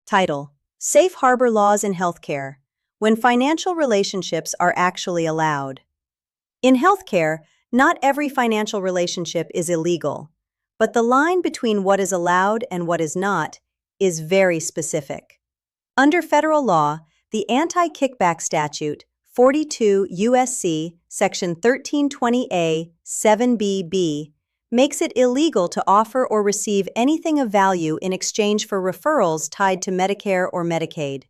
Title: Safe Harbor Laws in Healthcare, when financial relationships are actually allowed. In healthcare, not every financial relationship is illegal, but the line between what is allowed and what is not is very specific. Under federal law, the Anti-Kickback Statute, 42 U.S.C. Section 1320A 7b(b), makes it illegal to offer or receive anything of value in exchange for referrals tied to Medicare or Medicaid.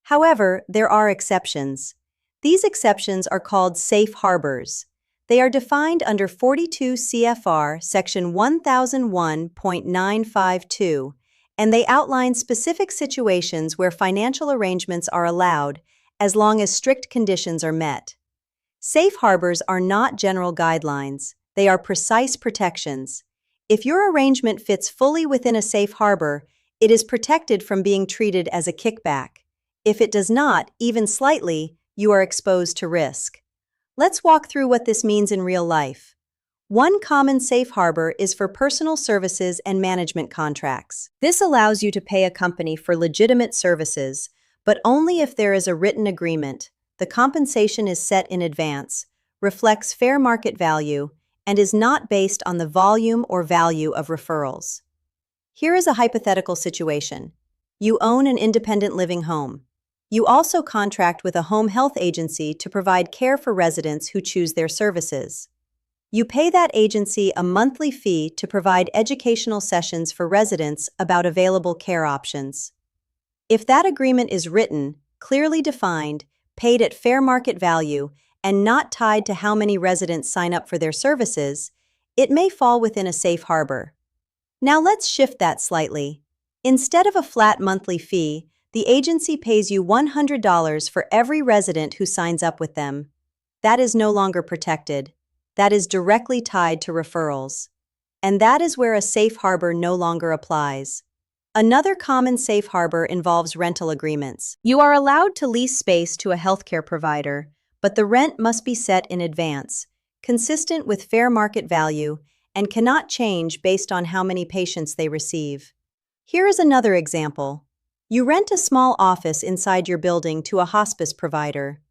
However, there are exceptions. These exceptions are called safe harbors. They are defined under 42 CFR Section 1001.952, and they outline specific situations where financial arrangements are allowed as long as strict conditions are met. Safe harbors are not general guidelines. They are precise protections. If your arrangement fits fully within a safe harbor, it is protected from being treated as a kickback. If it does not, even slightly, you are exposed to risk. Let's walk through what this means in real life. One common safe harbor is for personal services and management contracts. This allows you to pay a company for legitimate services, but only if there is a written agreement. The compensation is set in advance, reflects fair market value, and is not based on the volume or value of referrals. Here is a hypothetical situation. You own an independent living home. You also contract with a home health agency to provide care for residents who choose their services. You pay that agency a monthly fee to provide educational sessions for residents about available care options. If that agreement is written, clearly defined, paid at fair market value, and not tied to how many residents sign up for their services, it may fall within a safe harbor. Now let's shift that slightly. Instead of a flat monthly fee, the agency pays you $100 for every resident who signs up with them. That is no longer protected. That is directly tied to referrals. And that is where a safe harbor no longer applies. Another common safe harbor involves rental agreements. You are allowed to lease space to a healthcare provider, but the rent must be set in advance, consistent with fair market value, and cannot change based on how many patients they receive. Here is another example. You rent a small office inside your building to a hospice provider.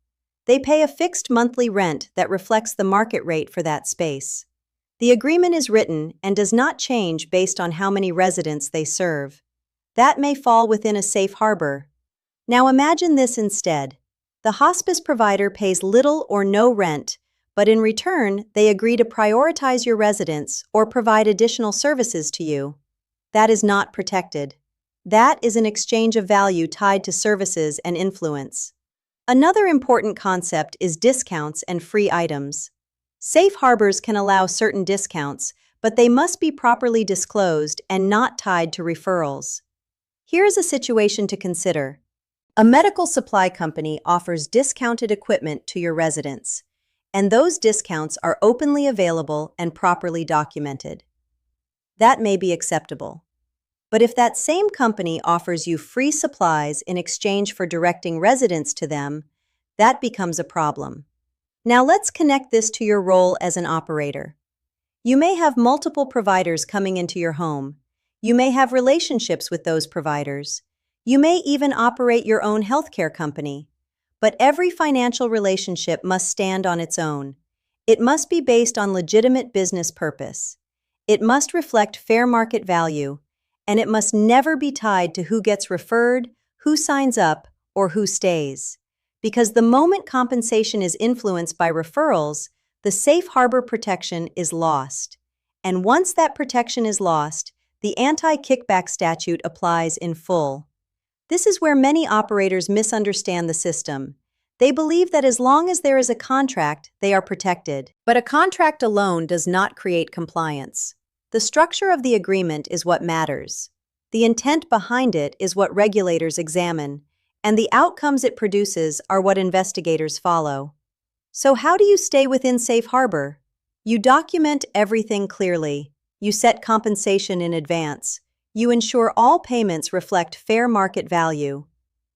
They pay a fixed monthly rent that reflects the market rate for that space. The agreement is written and does not change based on how many residents they serve. That may fall within a safe harbor. Now imagine this instead. The hospice provider pays little or no rent, but in return, they agree to prioritize your residents or provide additional services to you. That is not protected. That is an exchange of value tied to services and influence. Another important concept is discounts and free items. Safe harbors can allow certain discounts, but they must be properly disclosed and not tied to referrals. Here is a situation to consider. A medical supply company offers discounted equipment to your residents, and those discounts are openly available and properly documented. That may be acceptable. But if that same company offers you free supplies in exchange for directing residents to them, that becomes a problem. Now let's connect this to your role as an operator. You may have multiple providers coming into your home. You may have relationships with those providers. You may even operate your own healthcare company. But every financial relationship must stand on its own. It must be based on legitimate business purpose. It must reflect fair market value, and it must never be tied to who gets referred, who signs up, or who stays. Because the moment compensation is influenced by referrals, the safe harbor protection is lost. And once that protection is lost, the Anti-Kickback Statute applies in full. This is where many operators misunderstand the system. They believe that as long as there is a contract, they are protected. But a contract alone does not create compliance. The structure of the agreement is what matters. The intent behind it is what regulators examine, and the outcomes it produces are what investigators follow. So how do you stay within safe harbor? You document everything clearly. You set compensation in advance. You ensure all payments reflect fair market value.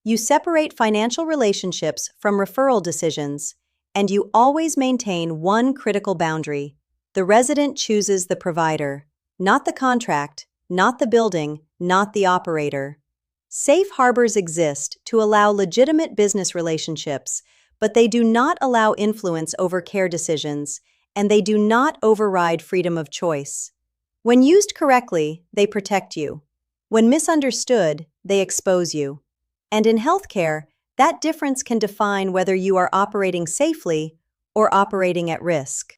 You separate financial relationships from referral decisions, and you always maintain one critical boundary. The resident chooses the provider, not the contract, not the building, not the operator. Safe harbors exist to allow legitimate business relationships, but they do not allow influence over care decisions, and they do not override freedom of choice. When used correctly, they protect you. When misunderstood, they expose you. And in healthcare, that difference can define whether you are operating safely or operating at risk.